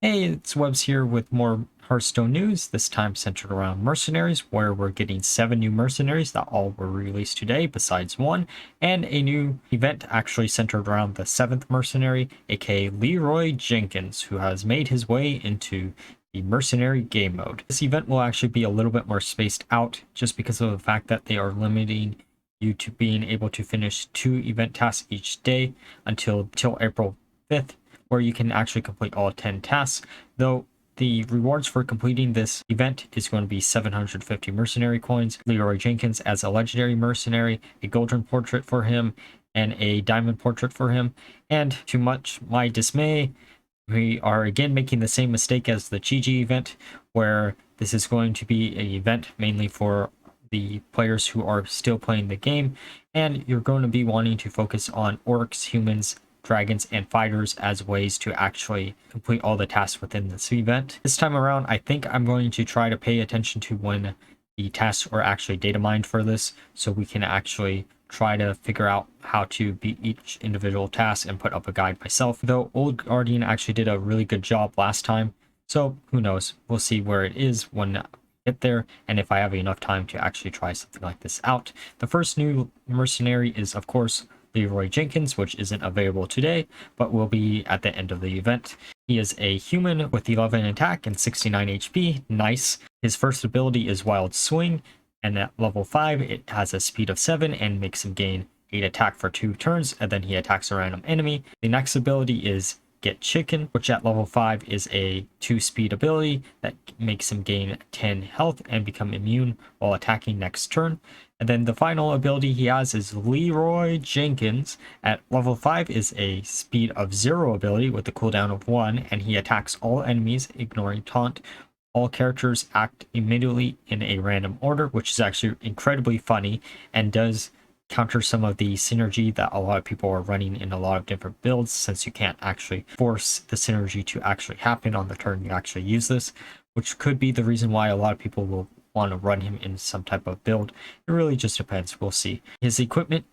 Hey, it's Webs here with more Hearthstone news, this time centered around Mercenaries, where we're getting 7 new Mercenaries that all were released today besides one, and a new event actually centered around the 7th Mercenary, aka Leeroy Jenkins, who has made his way into the Mercenary game mode. This event will actually be a little bit more spaced out just because of the fact that they are limiting you to being able to finish 2 event tasks each day until April 5th, where you can actually complete all 10 tasks, though the rewards for completing this event is going to be 750 mercenary coins, Leeroy Jenkins as a legendary mercenary, a golden portrait for him, and a diamond portrait for him. And to much my dismay, we are again making the same mistake as the Chi event, where this is going to be an event mainly for the players who are still playing the game, and you're going to be wanting to focus on orcs, humans, dragons, and fighters as ways to actually complete all the tasks within this event. This time around, I think I'm going to try to pay attention to when the tasks are actually data mined for this, so we can actually try to figure out how to beat each individual task and put up a guide myself, though Old Guardian actually did a really good job last time, so who knows, we'll see where it is when I get there and if I have enough time to actually try something like this out. The first new mercenary is, of course, Leeroy Jenkins, which isn't available today, but will be at the end of the event. He is a human with 11 attack and 69 HP. Nice. His first ability is Wild Swing, and at level 5, it has a speed of 7 and makes him gain 8 attack for 2 turns, and then he attacks a random enemy. The next ability is Get Chicken, which at level 5 is a 2 speed ability that makes him gain 10 health and become immune while attacking next turn. And then the final ability he has is Leeroy Jenkins. At level 5 is a speed of 0 ability with a cooldown of 1, and he attacks all enemies, ignoring taunt. All characters act immediately in a random order, which is actually incredibly funny and does counter some of the synergy that a lot of people are running in a lot of different builds, since you can't actually force the synergy to actually happen on the turn you actually use this, which could be the reason why a lot of people will want to run him in some type of build. It really just depends. We'll see. His equipment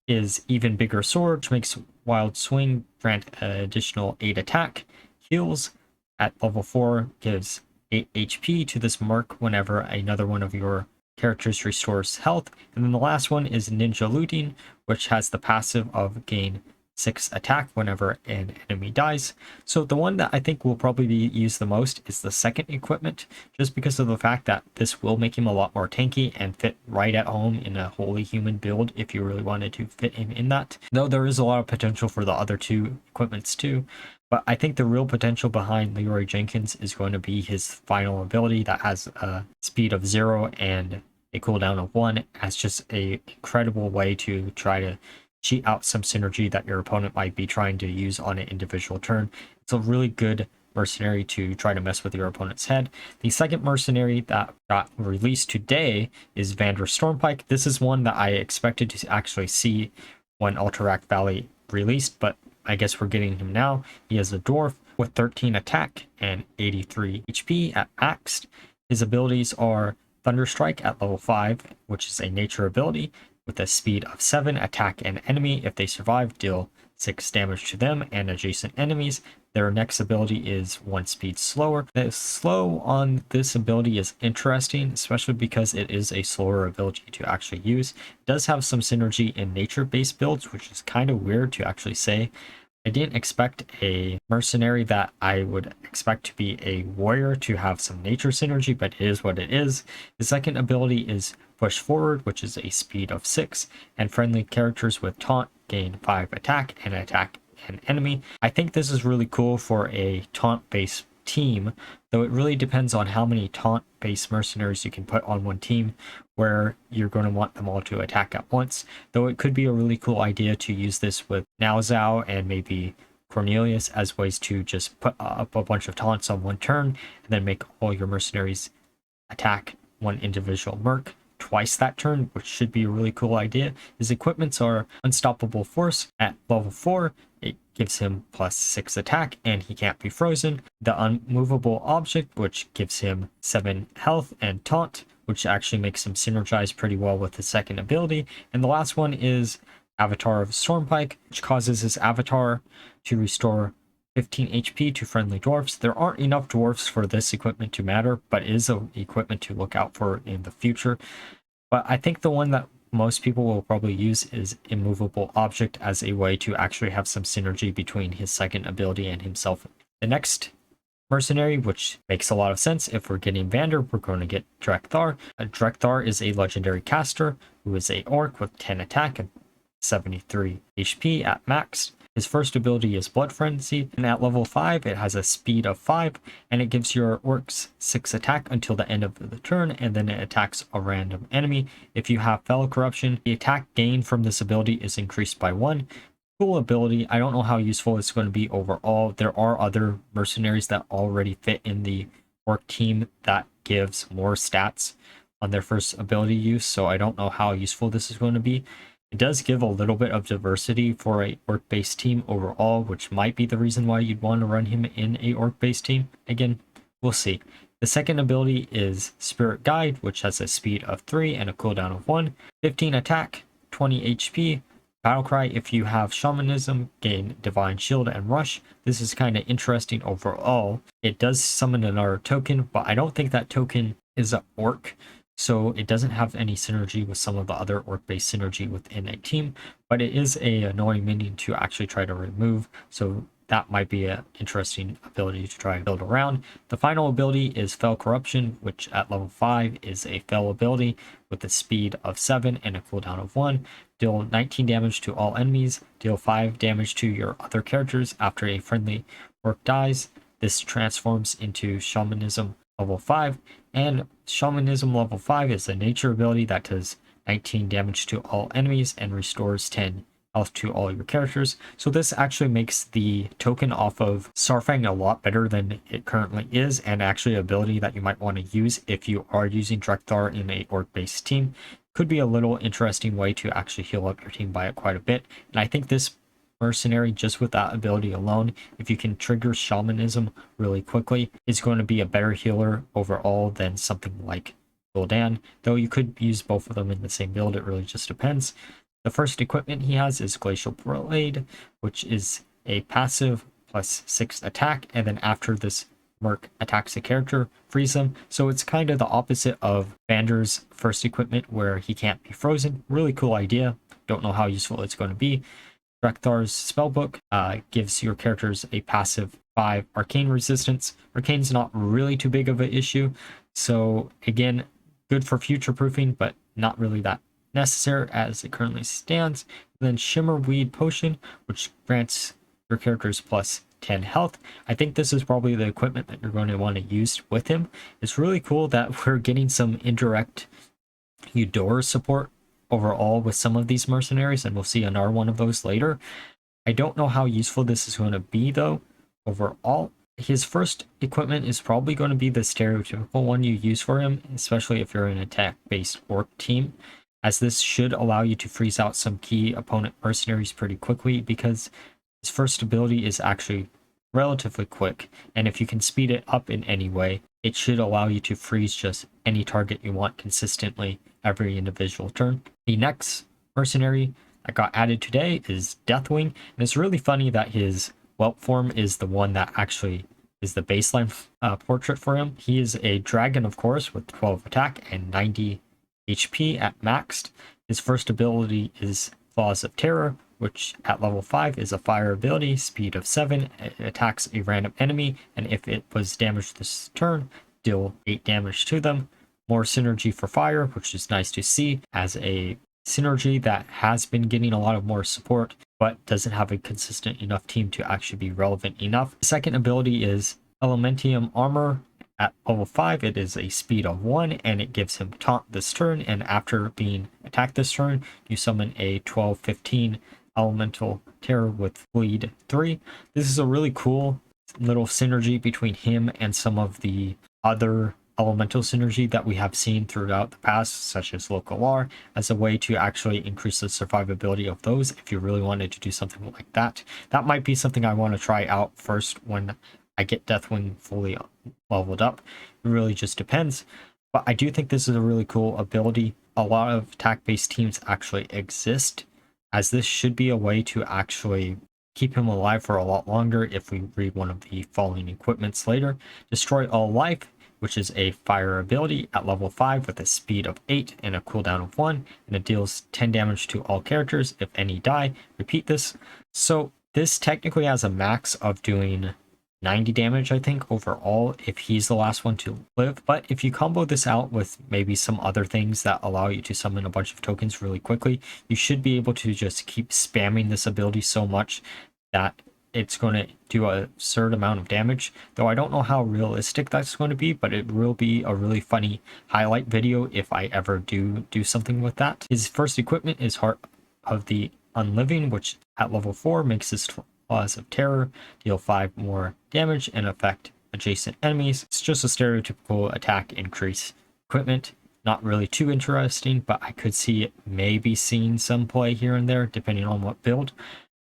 is Even Bigger Sword, which makes Wild Swing grant an additional 8 attack. Heals at level 4 gives 8 HP to this merc whenever another one of your characters restores health. And then the last one is Ninja Looting, which has the passive of gain 6 attack whenever an enemy dies. So the one that I think will probably be used the most is the second equipment, just because of the fact that this will make him a lot more tanky and fit right at home in a wholly human build if you really wanted to fit him in that. Though there is a lot of potential for the other 2 equipments too. But I think the real potential behind Leeroy Jenkins is going to be his final ability that has a speed of 0 and a cooldown of 1 as just a incredible way to try to cheat out some synergy that your opponent might be trying to use on an individual turn. It's a really good mercenary to try to mess with your opponent's head. The second mercenary that got released today is Vanndar Stormpike. This is one that I expected to actually see when Alterac Valley released, but I guess we're getting him now. He is a dwarf with 13 attack and 83 HP at maxed. His abilities are Thunderstrike at level 5, which is a nature ability with a speed of 7, attack an enemy. If they survive, deal 6 damage to them and adjacent enemies. Their next ability is 1 speed slower. The slow on this ability is interesting, especially because it is a slower ability to actually use. It does have some synergy in nature-based builds, which is kind of weird to actually say. I didn't expect a mercenary that I would expect to be a warrior to have some nature synergy, but it is what it is. The second ability is Push Forward, which is a speed of 6, and friendly characters with taunt gain 5 attack and attack an enemy. I think this is really cool for a taunt-based team, though it really depends on how many taunt-based mercenaries you can put on one team, where you're going to want them all to attack at once. Though it could be a really cool idea to use this with Nowzao and maybe Cornelius as ways to just put up a bunch of taunts on one turn and then make all your mercenaries attack one individual merc twice that turn, which should be a really cool idea. His equipments are Unstoppable Force at level 4. It gives him plus 6 attack and he can't be frozen. The Unmovable Object, which gives him 7 health and taunt, which actually makes him synergize pretty well with the second ability. And the last one is Avatar of Stormpike, which causes his avatar to restore 15 HP to friendly dwarfs. There aren't enough dwarfs for this equipment to matter, but is an equipment to look out for in the future. But I think the one that most people will probably use is Immovable Object as a way to actually have some synergy between his second ability and himself. The next mercenary, which makes a lot of sense. If we're getting Vanndar, we're going to get Drek'thar. Drek'thar is a legendary caster who is a orc with 10 attack and 73 HP at max. His first ability is Blood Frenzy, and at level 5 it has a speed of 5, and it gives your orcs 6 attack until the end of the turn, and then it attacks a random enemy. If you have Fel Corruption, the attack gain from this ability is increased by 1. Cool ability. I don't know how useful it's going to be overall. There are other mercenaries that already fit in the orc team that gives more stats on their first ability use, so I don't know how useful this is going to be. It does give a little bit of diversity for a orc-based team overall, which might be the reason why you'd want to run him in a orc-based team. Again, we'll see. The second ability is Spirit Guide, which has a speed of 3 and a cooldown of 1, 15 attack, 20 HP. Battlecry, if you have Shamanism, gain Divine Shield and Rush. This is kind of interesting overall. It does summon another token, but I don't think that token is an orc, so it doesn't have any synergy with some of the other orc-based synergy within a team, but it is a annoying minion to actually try to remove, so that might be an interesting ability to try and build around. The final ability is Fel Corruption, which at level 5 is a Fel ability with a speed of 7 and a cooldown of 1. Deal 19 damage to all enemies, deal 5 damage to your other characters after a friendly orc dies. This transforms into Shamanism level 5, and Shamanism level 5 is a nature ability that does 19 damage to all enemies and restores 10 health to all your characters. So this actually makes the token off of Saurfang a lot better than it currently is, and actually an ability that you might want to use if you are using Drek'thar in a orc-based team. Could be a little interesting way to actually heal up your team by it quite a bit. And I think this mercenary, just with that ability alone, if you can trigger Shamanism really quickly, is going to be a better healer overall than something like Gul'dan, though you could use both of them in the same build. It really just depends. The first equipment he has is Glacial Blade, which is a passive plus 6 attack, and then after this merc attacks a character, freeze them. So it's kind of the opposite of Vanndar's first equipment where he can't be frozen. Really cool idea. Don't know how useful it's going to be. Drek'thar's spellbook gives your characters a passive 5 arcane resistance. Arcane's not really too big of an issue, so again, good for future proofing, but not really that necessary as it currently stands. And then Shimmerweed Potion, which grants your characters plus 10 health. I think this is probably the equipment that you're going to want to use with him. It's really cool that we're getting some indirect Eudora support overall with some of these mercenaries, and we'll see another one of those later. I don't know how useful this is going to be though overall. His first equipment is probably going to be the stereotypical one you use for him, especially if you're an attack-based orc team, as this should allow you to freeze out some key opponent mercenaries pretty quickly, because his first ability is actually relatively quick, and if you can speed it up in any way, it should allow you to freeze just any target you want consistently every individual turn. The next mercenary that got added today is Deathwing, and it's really funny that his whelp form is the one that actually is the baseline portrait for him. He is a dragon, of course, with 12 attack and 90 HP at maxed. His first ability is Claws of Terror, which at level 5 is a fire ability, speed of 7, it attacks a random enemy, and if it was damaged this turn, deal 8 damage to them. More synergy for fire, which is nice to see, as a synergy that has been getting a lot of more support, but doesn't have a consistent enough team to actually be relevant enough. The second ability is Elementium Armor. At level 5, it is a speed of 1, and it gives him taunt this turn, and after being attacked this turn, you summon a 12-15 Elemental Terror with Bleed 3. This is a really cool little synergy between him and some of the other elemental synergy that we have seen throughout the past, such as Local-R, as a way to actually increase the survivability of those if you really wanted to do something like that. That might be something I want to try out first when I get Deathwing fully leveled up. It really just depends, but I do think this is a really cool ability. A lot of attack-based teams actually exist, as this should be a way to actually keep him alive for a lot longer if we read one of the following equipments later. Destroy All Life, which is a fire ability at level 5 with a speed of 8 and a cooldown of 1, and it deals 10 damage to all characters if any die. Repeat this. So this technically has a max of doing 90 damage, I think, overall, if he's the last one to live. But if you combo this out with maybe some other things that allow you to summon a bunch of tokens really quickly, you should be able to just keep spamming this ability so much that it's going to do a absurd amount of damage. Though I don't know how realistic that's going to be, but it will be a really funny highlight video if I ever do something with that. His first equipment is Heart of the Unliving, which at level 4 makes his Claws of Terror deal 5 more damage and affect adjacent enemies. It's just a stereotypical attack increase equipment. Not really too interesting, but I could see it maybe seeing some play here and there depending on what build.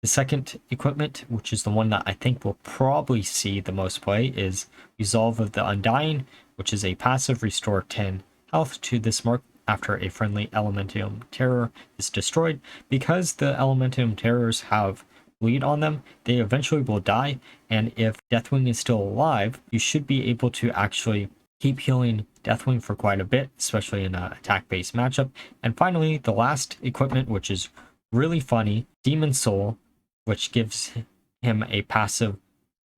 The second equipment, which is the one that I think will probably see the most play, is Resolve of the Undying, which is a passive restore 10 health to this mark after a friendly Elementium Terror is destroyed. Because the Elementium Terrors have bleed on them, they eventually will die, and if Deathwing is still alive, you should be able to actually keep healing Deathwing for quite a bit, especially in an attack-based matchup. And finally, the last equipment, which is really funny, Demon Soul, which gives him a passive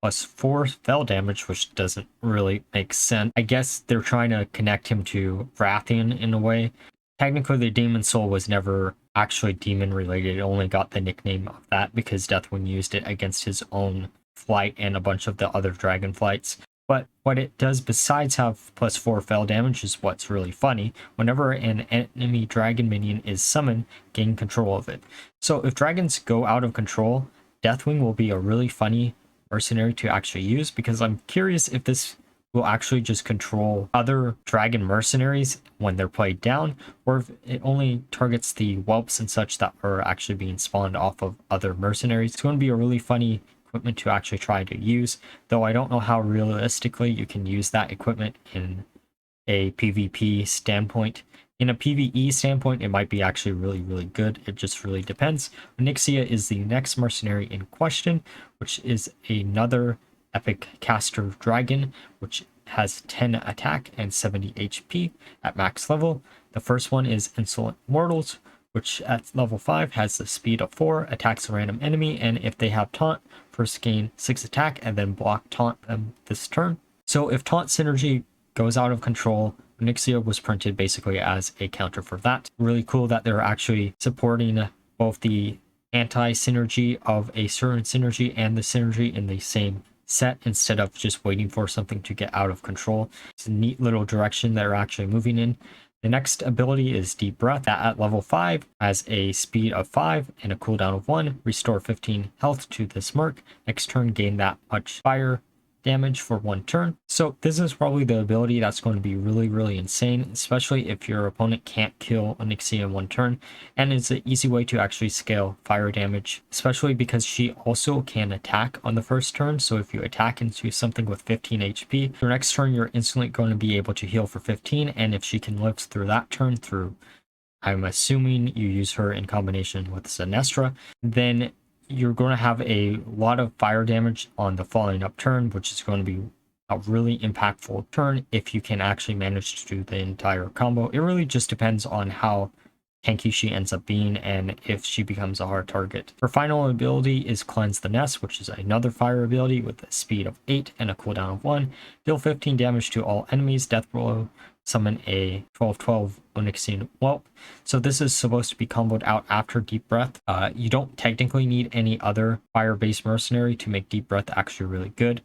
+4 spell damage, which doesn't really make sense. I guess they're trying to connect him to Wrathian in a way. Technically, the Demon Soul was never actually demon related. It only got the nickname of that because Deathwing used it against his own flight and a bunch of the other dragonflights. But what it does besides have +4 fell damage is what's really funny. Whenever an enemy dragon minion is summoned, gain control of it. So if dragons go out of control, Deathwing will be a really funny mercenary to actually use, because I'm curious if this will actually just control other dragon mercenaries when they're played down, or if it only targets the whelps and such that are actually being spawned off of other mercenaries. It's going to be a really funny equipment to actually try to use, though I don't know how realistically you can use that equipment in a PvP standpoint. In a PvE standpoint, it might be actually really good. It just really depends. Onyxia is the next mercenary in question, which is another epic caster dragon, which has 10 attack and 70 HP at max level. The first one is Insolent Mortals, which at level 5 has the speed of 4, attacks a random enemy, and if they have taunt, first gain 6 attack and then block taunt them this turn. So if taunt synergy goes out of control, Onyxia was printed basically as a counter for that. Really cool that they're actually supporting both the anti-synergy of a certain synergy and the synergy in the same set instead of just waiting for something to get out of control. It's a neat little direction they're actually moving in. The next ability is Deep Breath, that at level 5 has a speed of 5 and a cooldown of 1. Restore 15 health to this merc. Next turn, gain that much fire damage for 1 turn. So this is probably the ability that's going to be really insane, especially if your opponent can't kill Onyxia in 1 turn, and it's an easy way to actually scale fire damage, especially because she also can attack on the first turn. So if you attack into something with 15 HP, your next turn you're instantly going to be able to heal for 15, and if she can live through that turn through, I'm assuming you use her in combination with Sinestra, then you're going to have a lot of fire damage on the following up turn, which is going to be a really impactful turn if you can actually manage to do the entire combo. It really just depends on how tanky she ends up being and if she becomes a hard target. Her final ability is Cleanse the Nest, which is another fire ability with a speed of 8 and a cooldown of 1. Deal 15 damage to all enemies. Death Blow. Summon a 12/12 Onyxian Whelp. So this is supposed to be comboed out after Deep Breath. You don't technically need any other fire-based mercenary to make Deep Breath actually really good,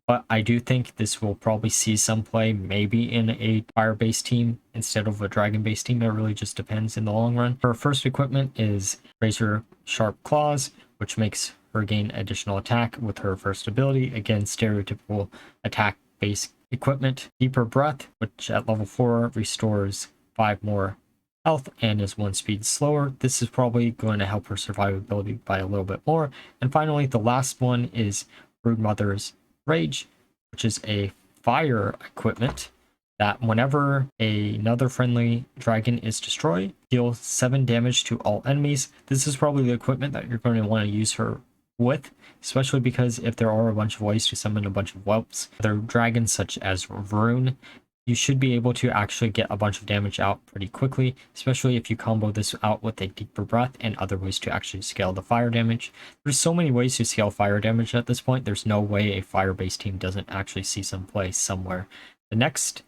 but I do think this will probably see some play maybe in a fire-based team instead of a dragon-based team. It really just depends in the long run. Her first equipment is Razor Sharp Claws, which makes her gain additional attack with her first ability. Again, stereotypical attack-based equipment. Deeper Breath, which at level 4 restores 5 more health and is 1 speed slower. This is probably going to help her survivability by a little bit more. And finally, the last one is Broodmother's Rage, which is a fire equipment that whenever another friendly dragon is destroyed, deals 7 damage to all enemies. This is probably the equipment that you're going to want to use her with, especially because if there are a bunch of ways to summon a bunch of whelps, other dragons such as Rune, you should be able to actually get a bunch of damage out pretty quickly, especially if you combo this out with a deeper breath and other ways to actually scale the fire damage. There's so many ways to scale fire damage at this point, there's no way a fire-based team doesn't actually see some play somewhere. The next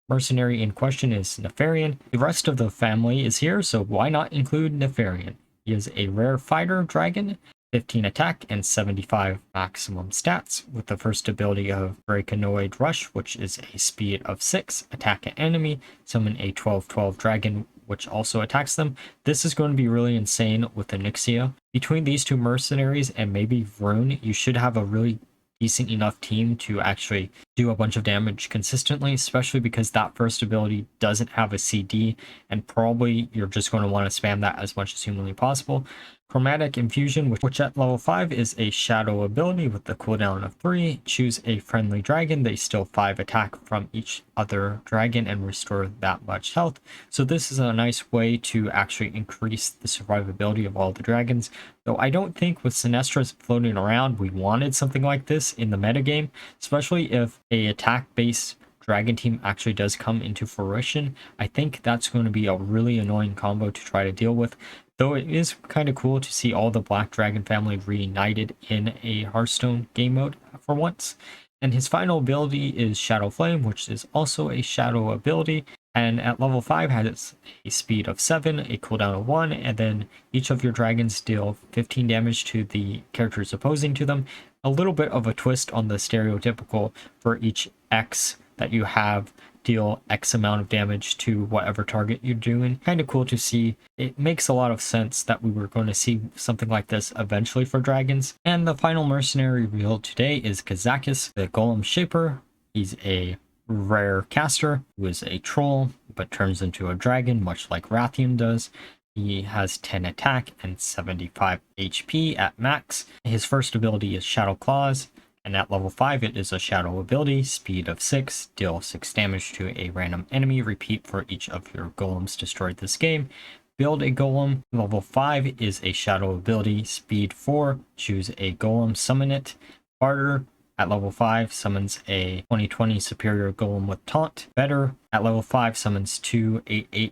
mercenary in question is Nefarian. The rest of the family is here, so why not include Nefarian? He is a rare fighter dragon, 15 attack and 75 maximum stats, with the first ability of Draconic Rush, which is a speed of 6, attack an enemy, summon a 12/12 dragon, which also attacks them. This is going to be really insane with Onyxia. Between these two mercenaries and maybe Rune, you should have a really decent enough team to actually do a bunch of damage consistently, especially because that first ability doesn't have a CD, and probably you're just going to want to spam that as much as humanly possible. Chromatic Infusion, which at level 5 is a shadow ability with the cooldown of 3. Choose a friendly dragon. They steal 5 attack from each other dragon and restore that much health. So this is a nice way to actually increase the survivability of all the dragons. Though I don't think with Sinestra's floating around, we wanted something like this in the metagame, especially if a attack-based dragon team actually does come into fruition. I think that's going to be a really annoying combo to try to deal with. Though it is kind of cool to see all the Black Dragon family reunited in a Hearthstone game mode for once. And his final ability is Shadow Flame, which is also a shadow ability. And at level 5 has a speed of 7, a cooldown of 1, and then each of your dragons deal 15 damage to the characters opposing to them. A little bit of a twist on the stereotypical for each X that you have deal X amount of damage to whatever target you're doing. Kind of cool to see. It makes a lot of sense that we were going to see something like this eventually for dragons. And the final mercenary revealed today is Kazakus, the Golem Shaper. He's a rare caster who is a troll but turns into a dragon, much like Rathian does. He has 10 attack and 75 HP at max. His first ability is Shadow Claws, and at level 5 it is a shadow ability, speed of 6, deal 6 damage to a random enemy, repeat for each of your golems destroyed this game. Build a golem, level 5 is a shadow ability, speed 4, choose a golem, summon it. Barter, at level 5 summons a 2020 superior golem with taunt. Better, at level 5 summons 2 8/8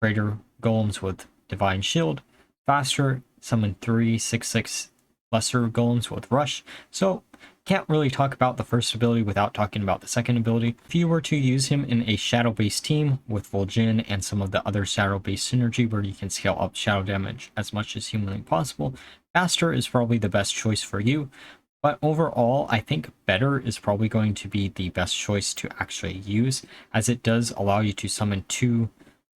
greater golems with divine shield. Faster, summon 3 6/6 lesser golems with rush. So can't really talk about the first ability without talking about the second ability. If you were to use him in a shadow-based team with Vol'jin and some of the other shadow-based synergy where you can scale up shadow damage as much as humanly possible, Faster is probably the best choice for you. But overall, I think Better is probably going to be the best choice to actually use, as it does allow you to summon 2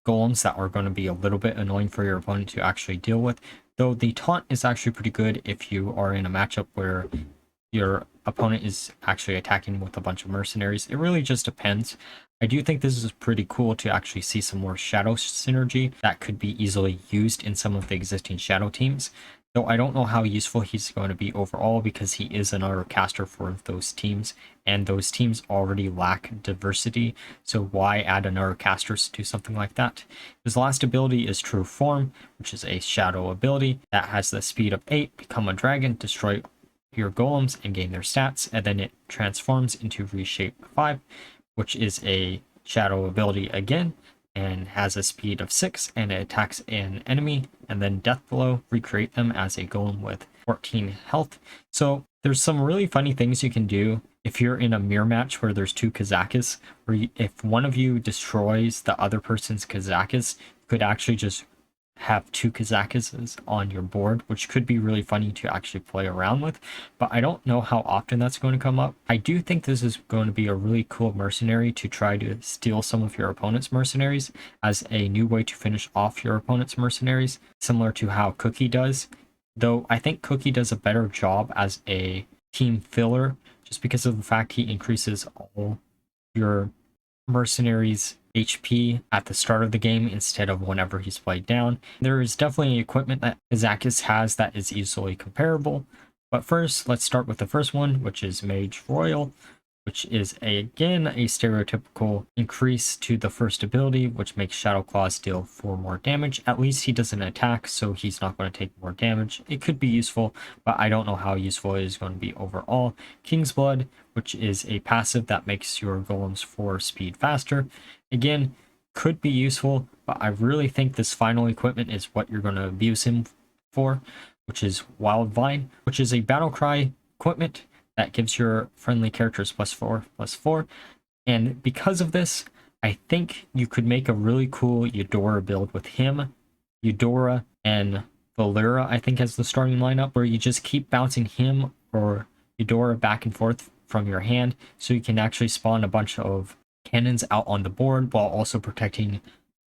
golems that are going to be a little bit annoying for your opponent to actually deal with. Though the taunt is actually pretty good if you are in a matchup where your opponent is actually attacking with a bunch of mercenaries. It really just depends. I do think this is pretty cool to actually see some more shadow synergy that could be easily used in some of the existing shadow teams. Though I don't know how useful he's going to be overall because he is another caster for those teams, and those teams already lack diversity, so why add another caster to something like that? His last ability is True Form, which is a shadow ability that has the speed of 8, become a dragon, destroy your golems and gain their stats, and then it transforms into Reshape 5, which is a shadow ability again, and has a speed of 6, and it attacks an enemy, and then Death Blow, recreate them as a golem with 14 health. So there's some really funny things you can do if you're in a mirror match where there's 2 Kazakus, where if one of you destroys the other person's Kazakus, you could actually just have 2 Kazakuses on your board, which could be really funny to actually play around with, but I don't know how often that's going to come up. I do think this is going to be a really cool mercenary to try to steal some of your opponent's mercenaries as a new way to finish off your opponent's mercenaries, similar to how Cookie does. Though I think Cookie does a better job as a team filler just because of the fact he increases all your mercenaries HP at the start of the game instead of whenever he's played down. There is definitely equipment that Kazakus has that is easily comparable, but first let's start with the first one, which is Mage Royal. which is again a stereotypical increase to the first ability, which makes Shadow Claws deal 4 more damage. At least he doesn't attack, so he's not going to take more damage. It could be useful, but I don't know how useful it is going to be overall. King's Blood, which is a passive that makes your golems 4 speed faster. Again, could be useful, but I really think this final equipment is what you're going to abuse him for, which is Wild Vine, which is a battle cry equipment that gives your friendly characters +4/+4. And because of this, I think you could make a really cool Eudora build with him, Eudora, and Valeera, I think, as the starting lineup, where you just keep bouncing him or Eudora back and forth from your hand, so you can actually spawn a bunch of cannons out on the board while also protecting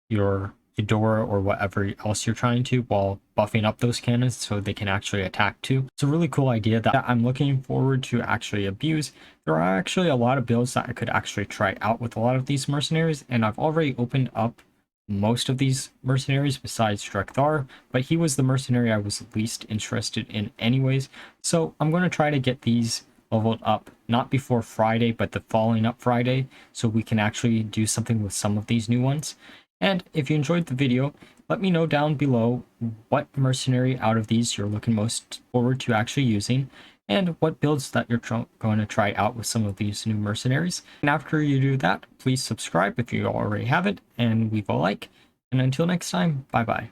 your Eudora or whatever else you're trying to, while buffing up those cannons so they can actually attack too. It's a really cool idea that I'm looking forward to actually abuse. There are actually a lot of builds that I could actually try out with a lot of these mercenaries, and I've already opened up most of these mercenaries besides Drek'thar, but he was the mercenary I was least interested in anyways. So I'm going to try to get these leveled up, not before Friday, but the following up Friday, so we can actually do something with some of these new ones. And if you enjoyed the video, let me know down below what mercenary out of these you're looking most forward to actually using, and what builds that you're going to try out with some of these new mercenaries. And after you do that, please subscribe if you already haven't, and leave a like. And until next time, bye bye.